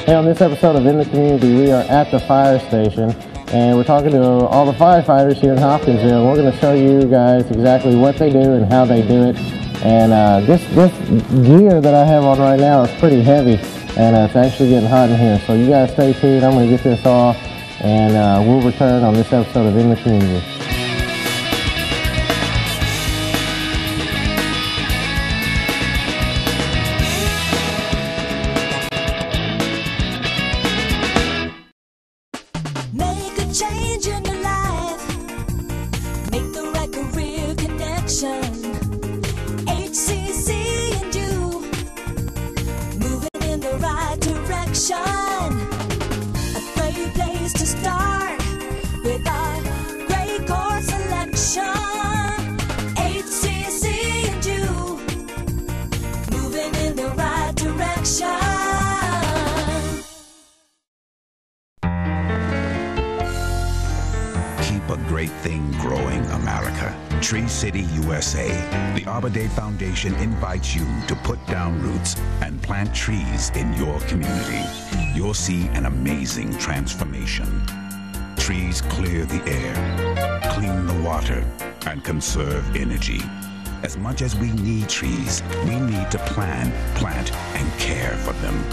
Hey, on this episode of In the Community, we are at the fire station, and we're talking to all the firefighters here in Hopkinsville. We're going to show you guys exactly what they do and how they do it. And this gear that I have on right now is pretty heavy, and it's actually getting hot in here. So you guys stay tuned. I'm going to get this off, and we'll return on this episode of In the Community. Make a change in your life. Make the right career connection. HCC and you, moving in the right direction. A great place to start with our great course selection. HCC and you, moving in the right direction. Keep a great thing growing, America. Tree City, USA. The Arbor Day Foundation invites you to put down roots and plant trees in your community. You'll see an amazing transformation. Trees clear the air, clean the water, and conserve energy. As much as we need trees, we need to plan, plant, and care for them.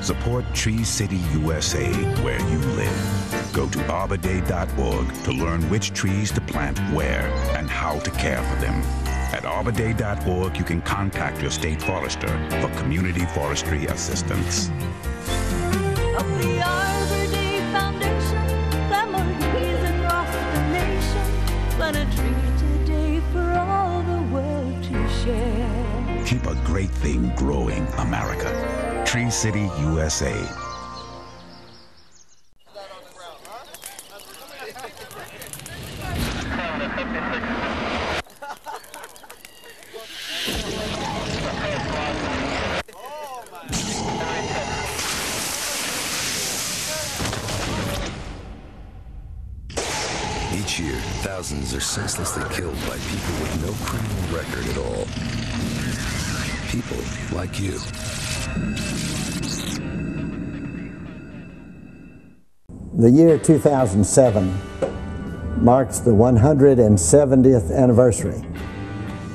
Support Tree City, USA, where you live. Go to arborday.org to learn which trees to plant where and how to care for them. At arborday.org, you can contact your state forester for community forestry assistance. Of the Arbor Day Foundation, families across the nation, plant a tree today for all the world to share. Keep a great thing growing, America. Tree City, USA. Each year, thousands are senselessly killed by people with no criminal record at all. People like you. The year 2007 marks the 170th anniversary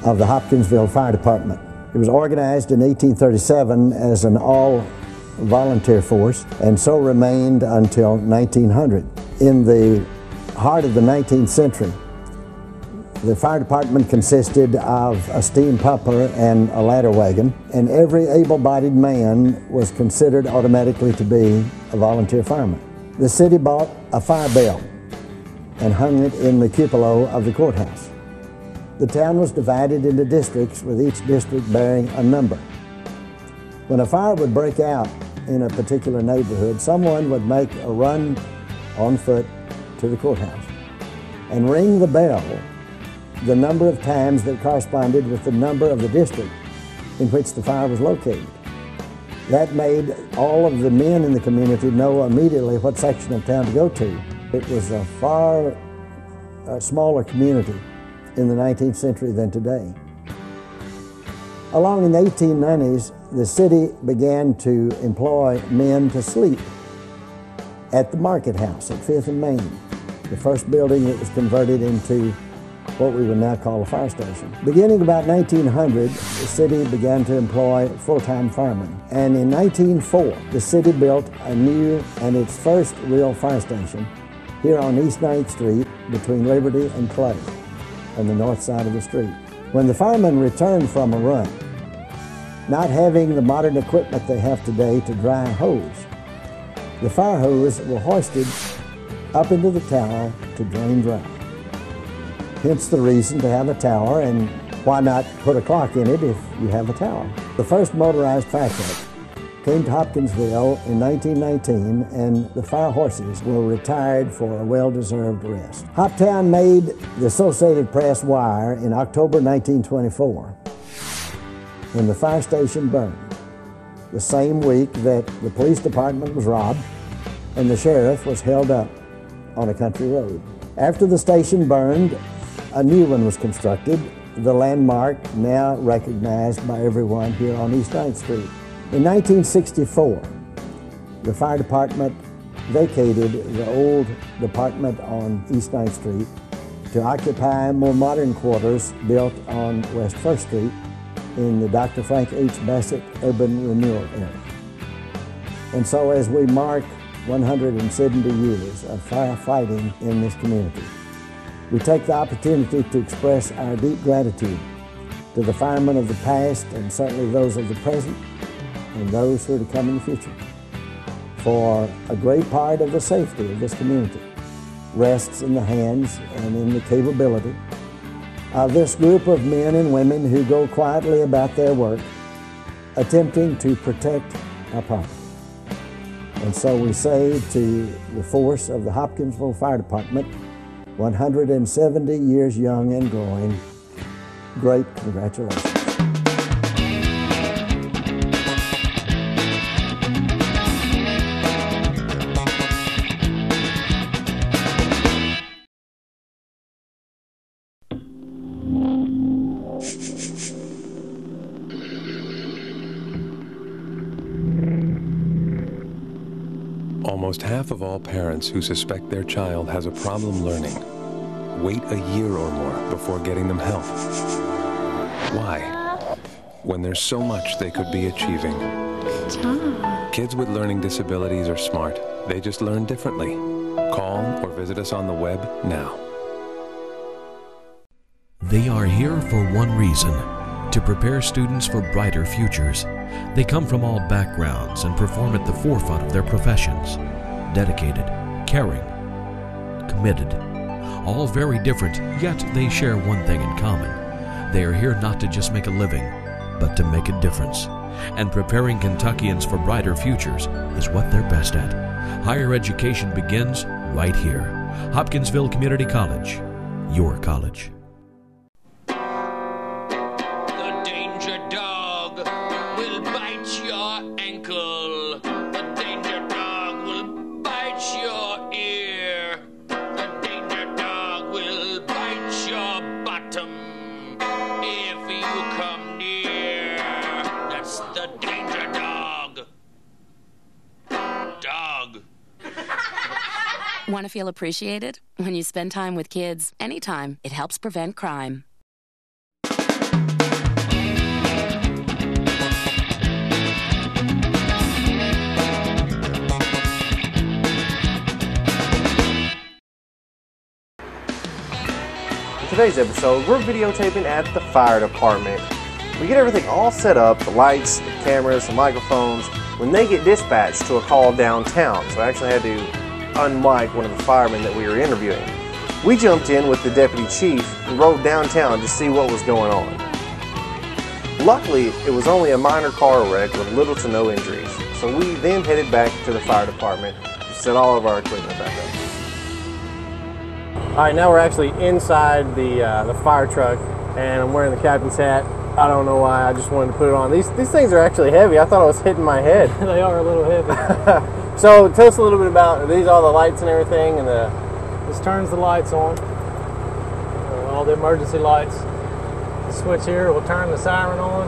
of the Hopkinsville Fire Department. It was organized in 1837 as an all-volunteer force and so remained until 1900. In the heart of the 19th century, the fire department consisted of a steam pumper and a ladder wagon, and every able-bodied man was considered automatically to be a volunteer fireman. The city bought a fire bell and hung it in the cupola of the courthouse. The town was divided into districts, with each district bearing a number. When a fire would break out in a particular neighborhood, someone would make a run on foot to the courthouse and ring the bell the number of times that corresponded with the number of the district in which the fire was located. That made all of the men in the community know immediately what section of town to go to. It was a far smaller community in the 19th century than today. Along in the 1890s, the city began to employ men to sleep at the Market House at 5th and Main, the first building that was converted into what we would now call a fire station. Beginning about 1900, the city began to employ full-time firemen. And in 1904, the city built a new and its first real fire station here on East 9th Street between Liberty and Clay on the north side of the street. When the firemen returned from a run, not having the modern equipment they have today to dry a hose, the fire hose were hoisted up into the tower to drain dry. Hence the reason to have a tower, and why not put a clock in it if you have a tower. The first motorized fire truck came to Hopkinsville in 1919, and the fire horses were retired for a well-deserved rest. Hoptown made the Associated Press wire in October 1924 when the fire station burned, the same week that the police department was robbed and the sheriff was held up on a country road. After the station burned, a new one was constructed, the landmark now recognized by everyone here on East 9th Street. In 1964, the fire department vacated the old department on East 9th Street to occupy more modern quarters built on West 1st Street in the Dr. Frank H. Bassett Urban Renewal Area. And so as we mark 170 years of firefighting in this community, we take the opportunity to express our deep gratitude to the firemen of the past and certainly those of the present and those who are to come in the future. For a great part of the safety of this community rests in the hands and in the capability of this group of men and women who go quietly about their work, attempting to protect our property. And so we say to the force of the Hopkinsville Fire Department, 170 years young and growing, great congratulations. Almost half of all parents who suspect their child has a problem learning wait a year or more before getting them help. Why? When there's so much they could be achieving. Kids with learning disabilities are smart. They just learn differently. Call or visit us on the web now. They are here for one reason: to prepare students for brighter futures. They come from all backgrounds and perform at the forefront of their professions. Dedicated, caring, committed. All very different, yet they share one thing in common. They are here not to just make a living, but to make a difference. And preparing Kentuckians for brighter futures is what they're best at. Higher education begins right here. Hopkinsville Community College, your college. Want to feel appreciated? When you spend time with kids, anytime, it helps prevent crime. In today's episode, we're videotaping at the fire department. We get everything all set up, the lights, the cameras, the microphones, when they get dispatched to a call downtown. So I actually had to unmic one of the firemen that we were interviewing. We jumped in with the deputy chief and rode downtown to see what was going on. Luckily, it was only a minor car wreck with little to no injuries. So we then headed back to the fire department to set all of our equipment back up. All right, now we're actually inside the fire truck, and I'm wearing the captain's hat. I don't know why, I just wanted to put it on. These things are actually heavy. I thought I was hitting my head. They are a little heavy. So tell us a little bit about these, all the lights and everything, and this turns the lights on. All the emergency lights. The switch here will turn the siren on.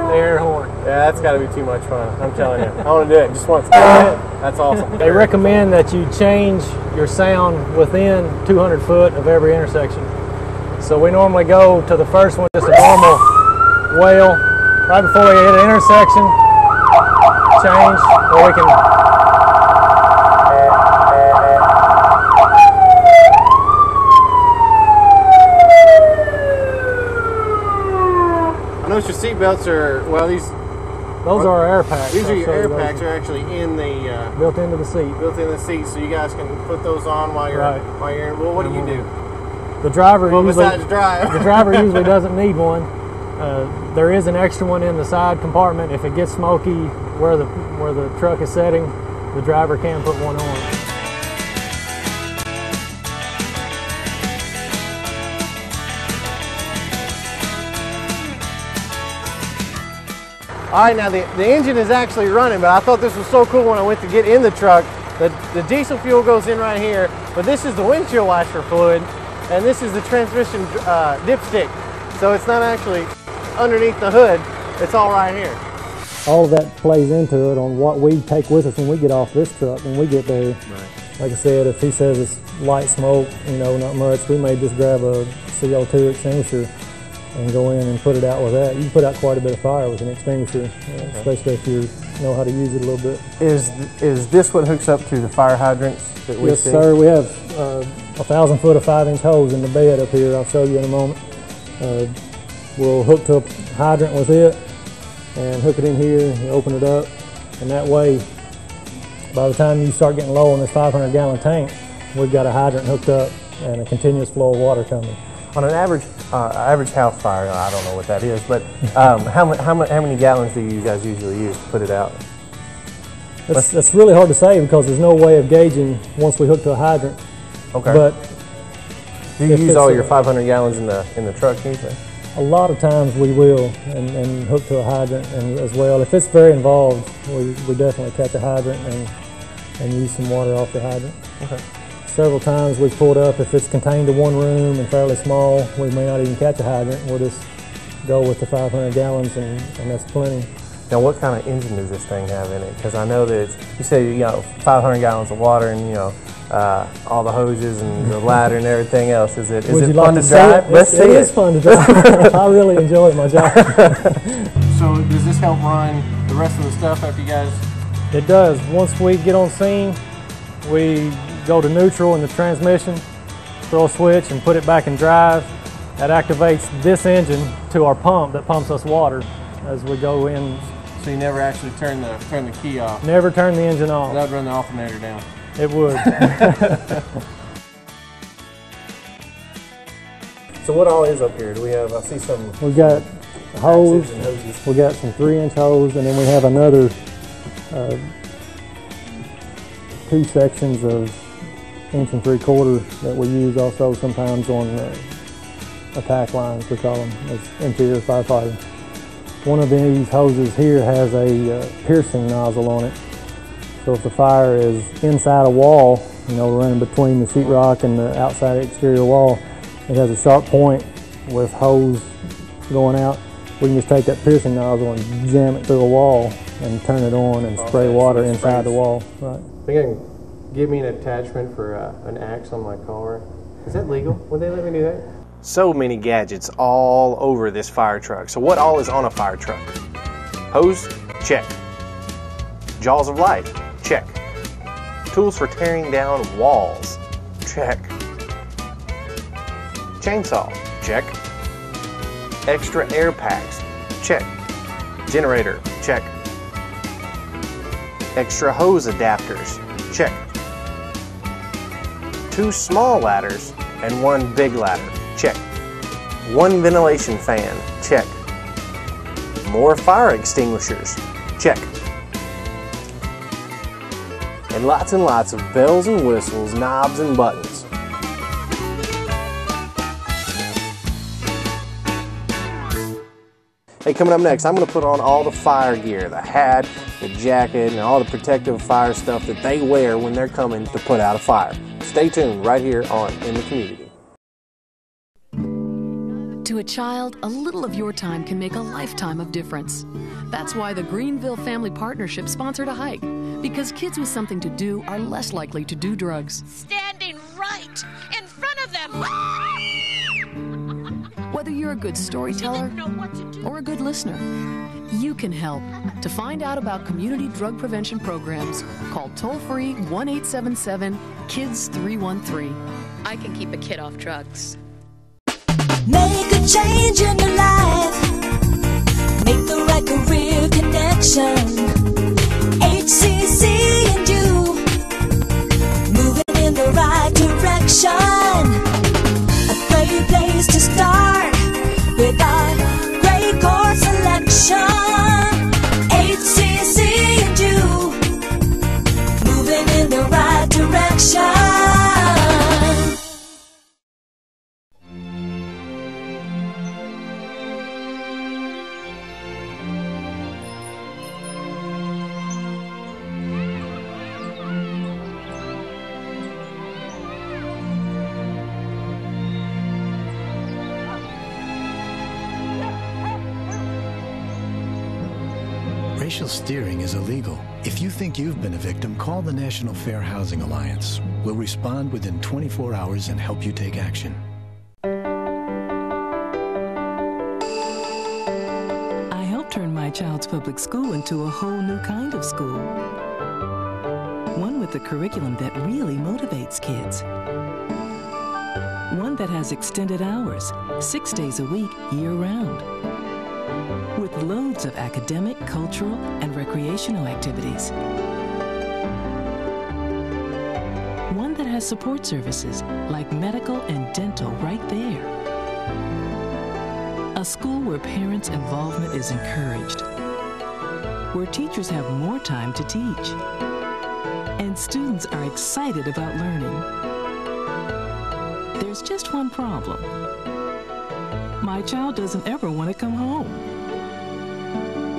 The air horn. Yeah, that's got to be too much fun. I'm telling you. I want to do it just once. That's awesome. They recommend that you change your sound within 200 foot of every intersection. So we normally go to the first one, just a normal wail. Right before we hit an intersection, change, or we can... I notice your seatbelts are, well, these... Those are our air packs. These are your air packs are actually in the... built into the seat. Built into the seat, so you guys can put those on while you're... Right. While you're in. Well, what do you do? The driver well, usually... besides drive. The driver usually doesn't need one. There is an extra one in the side compartment. If it gets smoky where the truck is setting, the driver can put one on. All right, now the engine is actually running, but I thought this was so cool when I went to get in the truck. The diesel fuel goes in right here, but this is the windshield washer fluid, and this is the transmission dipstick. So it's not actually underneath the hood, it's all right here. All of that plays into it on what we take with us when we get off this truck, when we get there. Right. Like I said, if he says it's light smoke, you know, not much, we may just grab a CO2 extinguisher and go in and put it out with that. You can put out quite a bit of fire with an extinguisher, especially if you know how to use it a little bit. Is this what hooks up to the fire hydrants that we see? Yes, sir. We have 1,000 foot of 5-inch hose in the bed up here. I'll show you in a moment. We'll hook to a hydrant with it and hook it in here and open it up. And that way, by the time you start getting low on this 500-gallon tank, we've got a hydrant hooked up and a continuous flow of water coming. On an average house fire, I don't know what that is, but how many gallons do you guys usually use to put it out? That's really hard to say because there's no way of gauging once we hook to a hydrant. Okay. But do you use all your 500 gallons in the truck usually? A lot of times we will, and hook to a hydrant and as well. If it's very involved, we definitely catch a hydrant and use some water off the hydrant. Okay. Several times we've pulled up, if it's contained to one room and fairly small, we may not even catch a hydrant. We'll just go with the 500 gallons and that's plenty. Now what kind of engine does this thing have in it? Because I know that you say 500 gallons of water and all the hoses and the ladder and everything else. Is it fun to drive? Let's see it. It is fun to drive. I really enjoy my job. So does this help run the rest of the stuff after you guys? It does. Once we get on scene, we go to neutral in the transmission, throw a switch and put it back in drive. That activates this engine to our pump that pumps us water as we go in. So you never actually turn the key off? Never turn the engine off. That would run the alternator down. It would. So what all is up here? Do we have, I see some... We've got a hose, we got some 3-inch hose, and then we have another 2 sections of 1 3/4 that we use also sometimes on attack lines, we call them, as interior firefighting. One of these hoses here has a piercing nozzle on it. So if the fire is inside a wall, running between the sheetrock and the outside exterior wall, it has a sharp point with hose going out. We can just take that piercing nozzle and jam it through a wall and turn it on and spray water inside the wall. Right. Think I can give me an attachment for an axe on my car? Is that legal? Would they let me do that? So many gadgets all over this fire truck. So what all is on a fire truck? Hose? Check. Jaws of life? Check. Tools for tearing down walls? Check. Chainsaw? Check. Extra air packs? Check. Generator? Check. Extra hose adapters? Check. 2 small ladders and 1 big ladder? Check. 1 ventilation fan? Check. More fire extinguishers? Check. And lots of bells and whistles, knobs and buttons. Hey, coming up next, I'm going to put on all the fire gear, the hat, the jacket, and all the protective fire stuff that they wear when they're coming to put out a fire. Stay tuned right here on In the Community. To a child, a little of your time can make a lifetime of difference. That's why the Greenville Family Partnership sponsored a hike, because kids with something to do are less likely to do drugs. Standing right in front of them. Whether you're a good storyteller or a good listener, you can help. To find out about community drug prevention programs, call toll-free 1-877-KIDS-313. I can keep a kid off drugs. Make a change in your life. Make the right career connection. HCC and you, moving in the right direction. A great place to start with our great course selection. HCC and you, moving in the right direction. Racial steering is illegal. If you think you've been a victim, call the National Fair Housing Alliance. We'll respond within 24 hours and help you take action. I helped turn my child's public school into a whole new kind of school. One with a curriculum that really motivates kids. One that has extended hours, 6 days a week, year-round. With loads of academic, cultural, and recreational activities. One that has support services like medical and dental right there. A school where parents' involvement is encouraged. Where teachers have more time to teach. And students are excited about learning. There's just one problem. My child doesn't ever want to come home.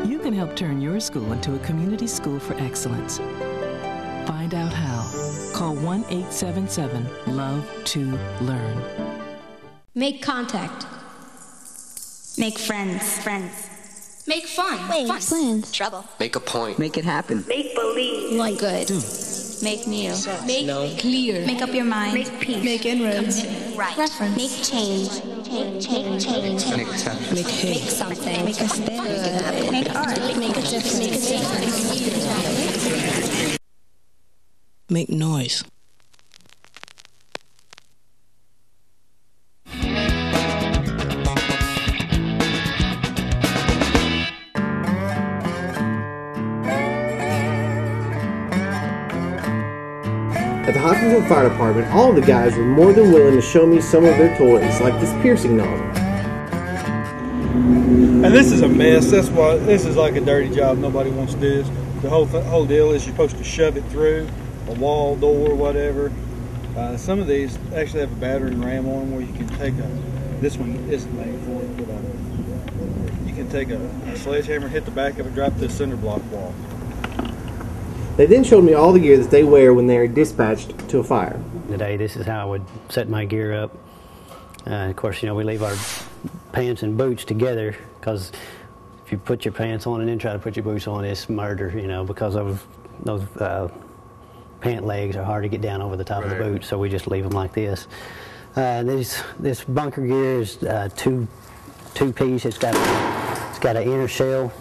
You can help turn your school into a community school for excellence. Find out how. Call 1-877-LOVE-TO-LEARN. Make contact. Make friends. Make fun. Friends. Trouble. Make a point. Make it happen. Make believe. Like good. Make new. Make clear. Make up your mind. Make peace. Make inroads. Right. Reference. Make change. Change. Make touch. Make hate. Make something. Make a stand. Make art. Make a difference. Make noise. At the Hopkinsville Fire Department, all of the guys were more than willing to show me some of their toys, like this piercing nozzle. And this is a mess. That's why this is like a dirty job. Nobody wants to do this. The whole deal is you're supposed to shove it through a wall, door, whatever. Some of these actually have a battering ram on them where you can take this one isn't made for it, but you can take a sledgehammer, hit the back of it, drop to a cinder block wall. They then showed me all the gear that they wear when they're dispatched to a fire. Today, this is how I would set my gear up. Of course, we leave our pants and boots together because if you put your pants on and then try to put your boots on, it's murder, because of those pant legs are hard to get down over the top of the boot, so we just leave them like this. This bunker gear is two-piece. It's got an inner shell,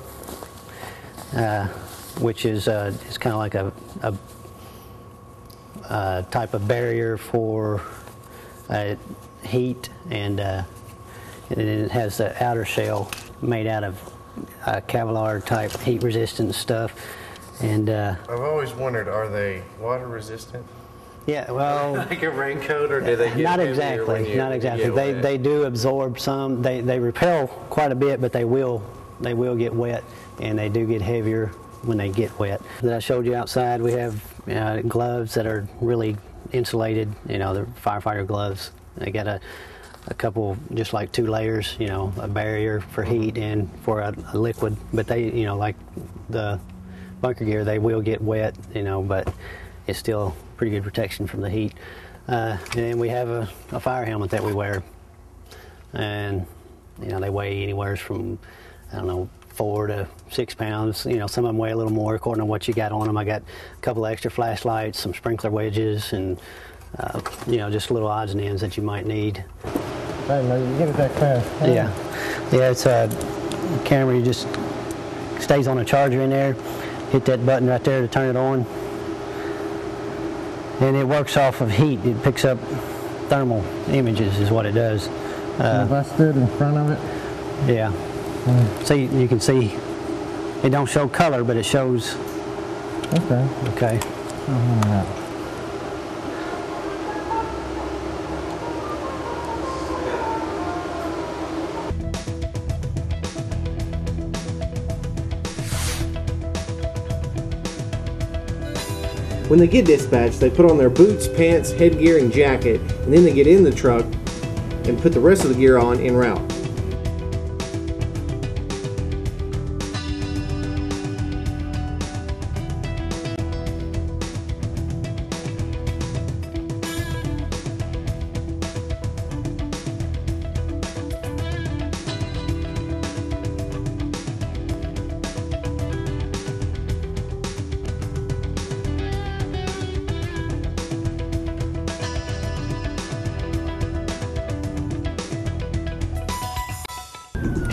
which is it's kind of like a type of barrier for heat, and then it has the outer shell made out of Kevlar type heat resistant stuff. And I've always wondered, are they water resistant? Yeah, well, like a raincoat, or do they get not heavier when exactly, you not exactly. get wet? They do absorb some. They repel quite a bit, but they will get wet, and they do get heavier when they get wet. That I showed you outside, we have gloves that are really insulated. They're firefighter gloves. They got a couple, just like 2 layers. A barrier for heat and for a liquid. But they, like the bunker gear, they will get wet. But it's still pretty good protection from the heat. And then we have a fire helmet that we wear, and they weigh anywhere from 4 to 6 pounds. Some of them weigh a little more according to what you got on them. I got a couple of extra flashlights, some sprinkler wedges, and just little odds and ends that you might need. Hey, man, you get it that fast. Huh? Yeah, it's a camera. You just stays on a charger in there. Hit that button right there to turn it on, and it works off of heat. It picks up thermal images, is what it does. If I stood in front of it. Yeah. See, you can see it don't show color, but it shows. Okay. When they get dispatched, they put on their boots, pants, headgear, and jacket, and then they get in the truck and put the rest of the gear on en route.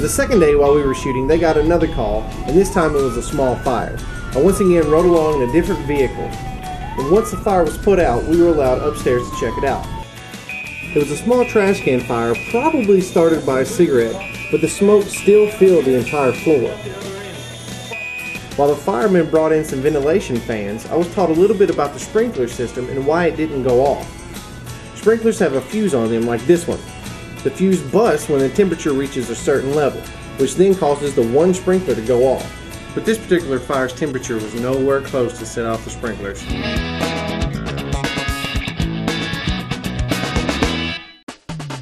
The second day while we were shooting, they got another call, and this time it was a small fire. I once again rode along in a different vehicle, and once the fire was put out, we were allowed upstairs to check it out. It was a small trash can fire, probably started by a cigarette, but the smoke still filled the entire floor. While the firemen brought in some ventilation fans, I was taught a little bit about the sprinkler system and why it didn't go off. Sprinklers have a fuse on them like this one. The fuse busts when the temperature reaches a certain level, which then causes the one sprinkler to go off. But this particular fire's temperature was nowhere close to set off the sprinklers.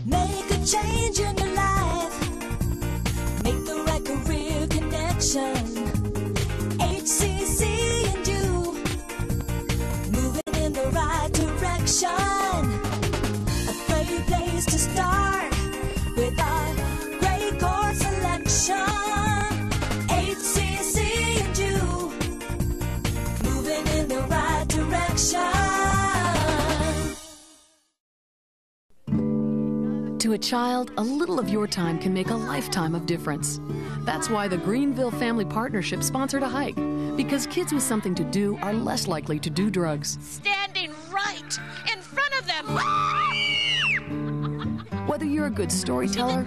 Make a change in your life. Make the right career connection. HCC and you, moving in the right direction. A great place to start with our great course selection. HCC and you, moving in the right direction. To a child, a little of your time can make a lifetime of difference. That's why the Greenville Family Partnership sponsored a hike, because kids with something to do are less likely to do drugs. Standing right in front of them. Whether you're a good storyteller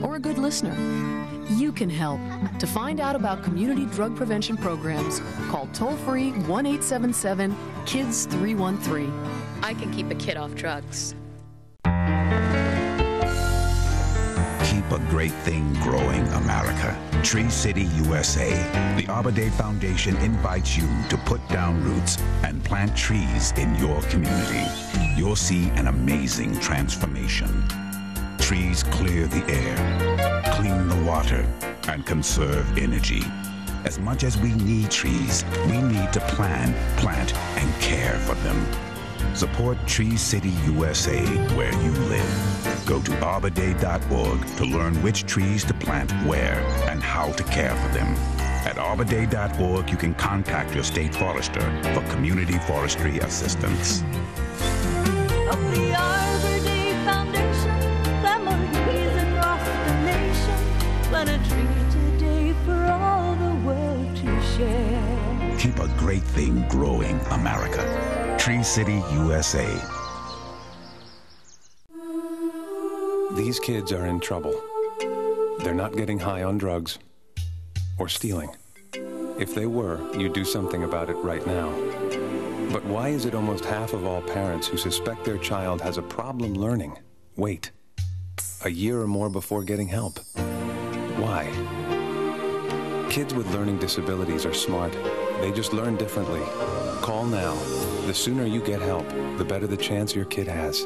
or a good listener, you can help. To find out about community drug prevention programs, call toll-free 1-877-KIDS-313. I can keep a kid off drugs. Keep a great thing growing, America. Tree City, USA. The Arbor Day Foundation invites you to put down roots and plant trees in your community. You'll see an amazing transformation. Trees clear the air, clean the water, and conserve energy. As much as we need trees, we need to plan, plant, and care for them. Support Tree City, USA, where you live. Go to arborday.org to learn which trees to plant where and how to care for them. At arborday.org, you can contact your state forester for community forestry assistance. Of the Arbor Day Foundation, families across the nation, plant a tree today for all the world to share. Keep a great thing growing, America. Tree City, USA. These kids are in trouble. They're not getting high on drugs or stealing. If they were, you'd do something about it right now. But why is it almost half of all parents who suspect their child has a problem learning wait a year or more before getting help? Why? Kids with learning disabilities are smart. They just learn differently. Call now. The sooner you get help, the better the chance your kid has.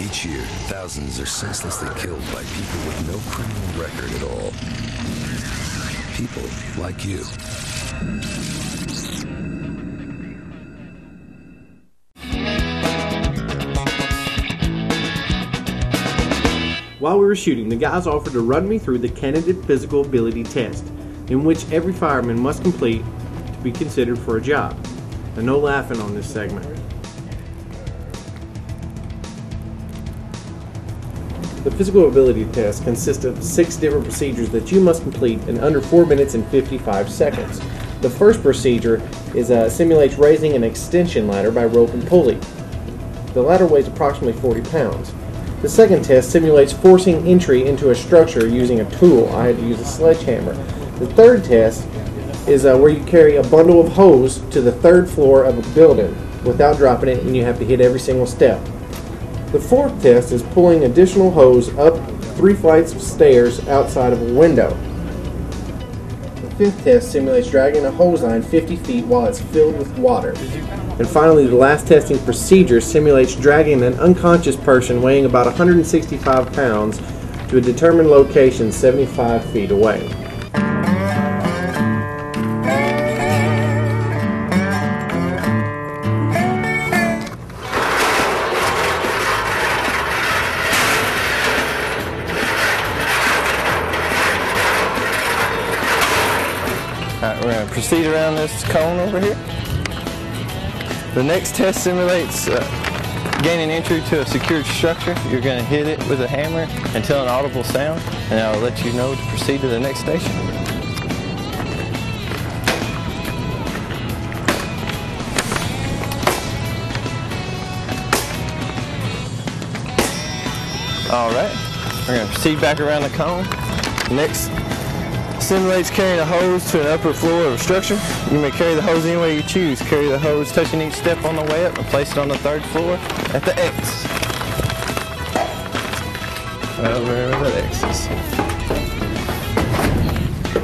Each year, thousands are senselessly killed by people with no criminal record at all. People like you. While we were shooting, the guys offered to run me through the candidate physical ability test, in which every fireman must complete to be considered for a job. Now, no laughing on this segment. The physical ability test consists of 6 different procedures that you must complete in under 4 minutes and 55 seconds. The first procedure is simulates raising an extension ladder by rope and pulley. The ladder weighs approximately 40 pounds. The second test simulates forcing entry into a structure using a tool. I had to use a sledgehammer. The third test is where you carry a bundle of hose to the 3rd floor of a building without dropping it, and you have to hit every single step. The fourth test is pulling additional hose up 3 flights of stairs outside of a window. The fifth test simulates dragging a hose line 50 feet while it's filled with water. And finally, the last testing procedure simulates dragging an unconscious person weighing about 165 pounds to a determined location 75 feet away. proceed around this cone over here. The next test simulates gaining entry to a secured structure. You're going to hit it with a hammer until an audible sound, and I'll let you know to proceed to the next station. All right, we're going to proceed back around the cone. Next simulates carrying a hose to an upper floor of a structure. You may carry the hose any way you choose. Carry the hose touching each step on the way up and place it on the 3rd floor at the X. Right over where that X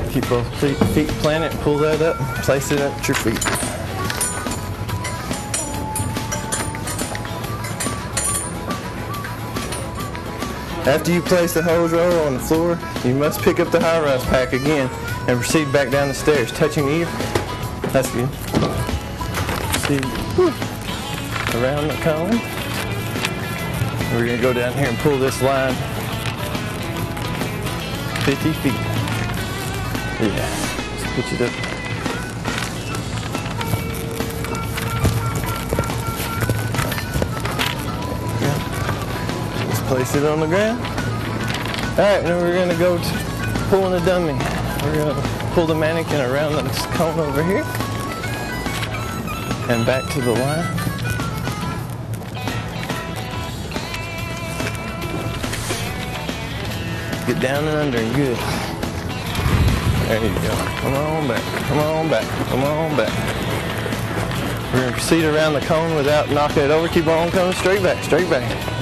is. Keep both feet planted, pull that up, place it at your feet. After you place the hose roller on the floor, you must pick up the high-rise pack again and proceed back down the stairs, touching ear. That's good. Proceed around the cone. We're going to go down here and pull this line 50 feet. Yeah, let's pitch it up. Place it on the ground. Alright, now we're going to go to pulling the dummy. We're going to pull the mannequin around this cone over here and back to the line. Get down and under and good. There you go. Come on back. Come on back. Come on back. We're going to proceed around the cone without knocking it over. Keep on coming straight back. Straight back.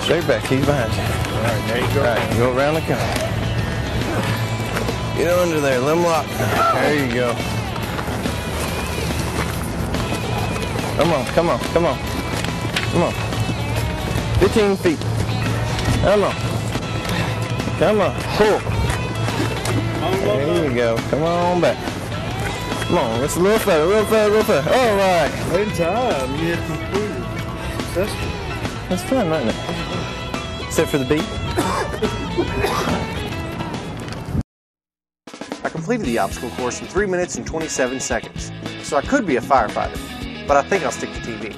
Straight back, he's behind you. Alright, there you go. Alright, go around the cone. Get under there, let him lock. There you go. Come on, come on, come on. Come on. 15 feet. Come on. Come on, pull. There you go, come on back. Come on, it's a little further, a little further, a little further. Alright. In time, you had completed. Successful. That's fun, wasn't it? Except for the beat. I completed the obstacle course in 3 minutes and 27 seconds, so I could be a firefighter, but I think I'll stick to TV.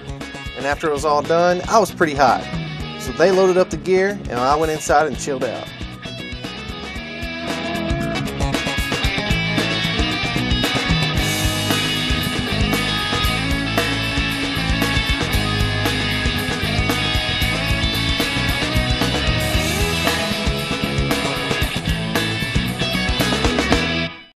And after it was all done, I was pretty hot. So they loaded up the gear, and I went inside and chilled out.